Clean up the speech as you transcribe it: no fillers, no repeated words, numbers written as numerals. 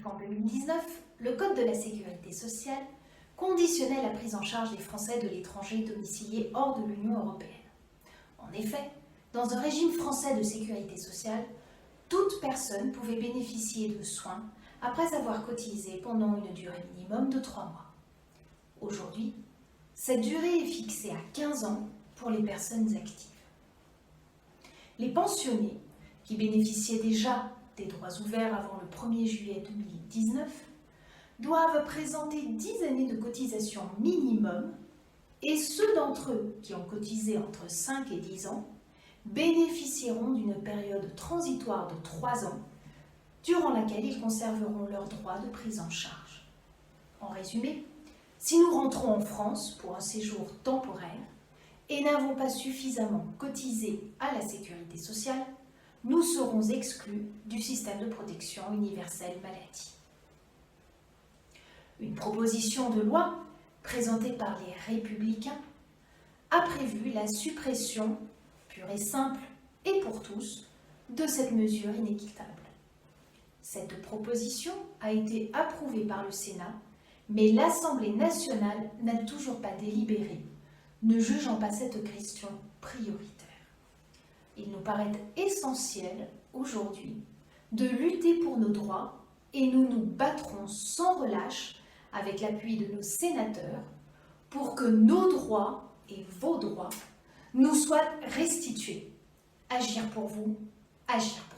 qu'en 2019, le Code de la sécurité sociale conditionnait la prise en charge des Français de l'étranger domiciliés hors de l'Union européenne. En effet, dans un régime français de sécurité sociale, toute personne pouvait bénéficier de soins après avoir cotisé pendant une durée minimum de 3 mois. Aujourd'hui, cette durée est fixée à 15 ans pour les personnes actives. Les pensionnés, qui bénéficiaient déjà des droits ouverts avant le 1er juillet 2019, doivent présenter 10 années de cotisation minimum et ceux d'entre eux qui ont cotisé entre 5 et 10 ans bénéficieront d'une période transitoire de 3 ans durant laquelle ils conserveront leurs droits de prise en charge. En résumé, si nous rentrons en France pour un séjour temporaire et n'avons pas suffisamment cotisé à la sécurité sociale, nous serons exclus du système de protection universelle maladie. Une proposition de loi présentée par les Républicains a prévu la suppression pure et simple et pour tous de cette mesure inéquitable. Cette proposition a été approuvée par le Sénat, mais l'Assemblée nationale n'a toujours pas délibéré, ne jugeant pas cette question prioritaire. Il nous paraît essentiel aujourd'hui de lutter pour nos droits et nous nous battrons sans relâche avec l'appui de nos sénateurs pour que nos droits et vos droits nous soient restitués. Agir pour vous, agir pour vous.